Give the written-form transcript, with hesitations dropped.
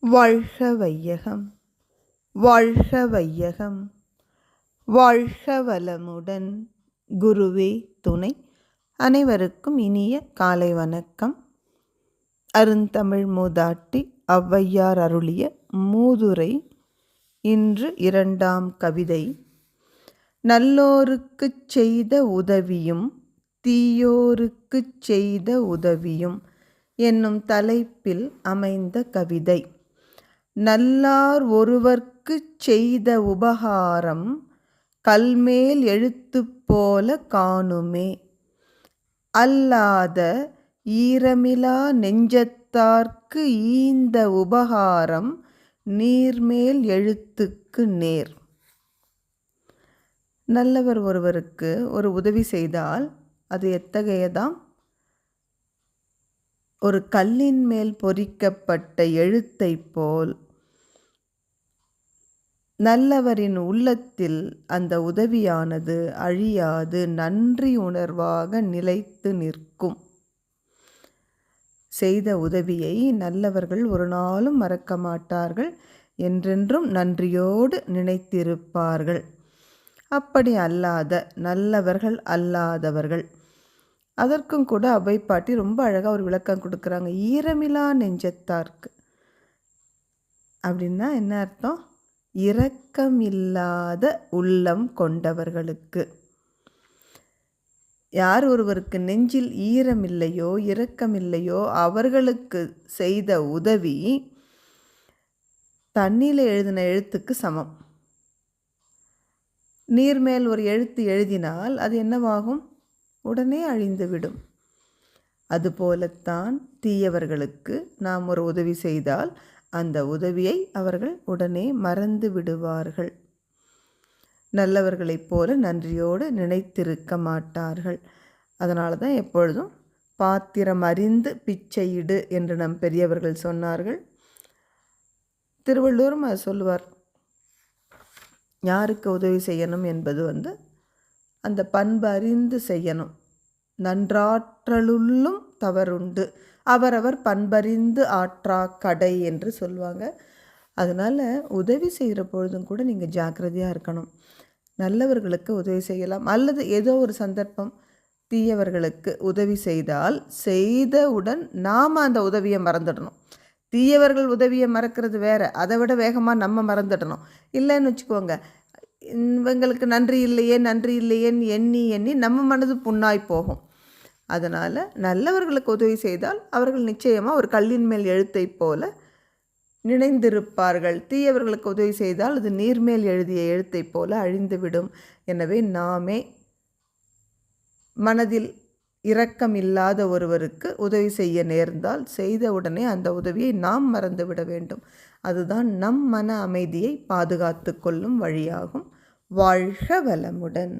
வாழ்க வையகம், வாழ்க வையகம், வாழ்க வளமுடன். குருவே துணை. அனைவருக்கும் இனிய காலை வணக்கம். அருந்தமிழ் மூதாட்டி ஔவையார் அருளிய மூதுரை. இன்று 2ஆம் கவிதை. நல்லோருக்குச் செய்த உதவியும் தீயோருக்குச் செய்த உதவியும் என்னும் தலைப்பில் அமைந்த கவிதை. நல்லார் ஒருவர்க்குச் செய்த உபகாரம் கல்மேல் எழுத்துப் போல காணுமே. அல்லாத ஈரமிலா நெஞ்சத்தார்க்கு ஈந்த உபகாரம் நீர்மேல் எழுத்துக்கு நேர். நல்லவர் ஒருவருக்கு ஒரு உதவி செய்தால் அது எத்தகையதாம்? ஒரு கல்லின் மேல் பொறிக்கப்பட்ட எழுத்தைப் போல் நல்லவரின் உள்ளத்தில் அந்த உதவியானது அழியாது நன்றி உணர்வாக நிலைத்து நிற்கும். செய்த உதவியை நல்லவர்கள் ஒரு நாளும் மறக்க மாட்டார்கள், என்றென்றும் நன்றியோடு நினைத்திருப்பார்கள். அப்படி அல்லாத நல்லவர்கள் அல்லாதவர்கள், அதற்கும் கூட ஔவை பாட்டி ரொம்ப அழகாக ஒரு விளக்கம் கொடுக்குறாங்க. ஈரமிலா நெஞ்சத்தார்க்கு அப்படின்னா என்ன அர்த்தம்? இரக்கமில்லாத உள்ளம் கொண்டவர்களுக்கு. யார் ஒருவருக்கு நெஞ்சில் ஈரமில்லையோ இரக்கமில்லையோ அவர்களுக்கு செய்த உதவி தண்ணியில் எழுதின எழுத்துக்கு சமம். நீர்மேல் ஒரு எழுத்து எழுதினால் அது என்னவாகும்? உடனே அழிந்துவிடும். அதுபோலத்தான் தீயவர்களுக்கு நாம் ஒரு உதவி செய்தால் அந்த உதவியை அவர்கள் உடனே மறந்து விடுவார்கள். நல்லவர்களைப் போல நன்றியோடு நினைத்திருக்க மாட்டார்கள். அதனால தான் எப்பொழுதும் பாத்திரம் அறிந்து பிச்சையிடு என்று நம் பெரியவர்கள் சொன்னார்கள். திருவள்ளுவரும் அது சொல்லுவார். யாருக்கு உதவி செய்யணும் என்பது அந்த பண்பு அறிந்து செய்யணும். நன்றாற்றலுள்ளும் தவறுண்டு, அவரவர் பண்பறிந்து ஆற்றா கடை என்று சொல்லுவாங்க. அதனால் உதவி செய்கிற பொழுதும் கூட நீங்கள் ஜாக்கிரதையாக இருக்கணும். நல்லவர்களுக்கு உதவி செய்யலாம், அல்லது ஏதோ ஒரு சந்தர்ப்பம் தீயவர்களுக்கு உதவி செய்தால் செய்தவுடன் நாம் அந்த உதவியை மறந்துடணும். தீயவர்கள் உதவியை மறக்கிறது வேறு, அதை விட வேகமாக நம்ம மறந்துடணும். இல்லைன்னு வச்சுக்கோங்க, இவங்களுக்கு நன்றி இல்லையேன்னு எண்ணி எண்ணி நம்ம மனது புண்ணாய் போகும். அதனால் நல்லவர்களுக்கு உதவி செய்தால் அவர்கள் நிச்சயமாக ஒரு கல்லின் மேல் எழுத்தை போல நினைந்திருப்பார்கள். தீயவர்களுக்கு உதவி செய்தால் அது நீர்மேல் எழுதிய எழுத்தை போல அழிந்துவிடும். எனவே நாமே மனதில் இரக்கம் இல்லாத ஒருவருக்கு உதவி செய்ய நேர்ந்தால் செய்த உடனே அந்த உதவியை நாம் மறந்துவிட வேண்டும். அதுதான் நம் மன அமைதியை பாதுகாத்து கொள்ளும் வழியாகும். வாழ்க வளமுடன்.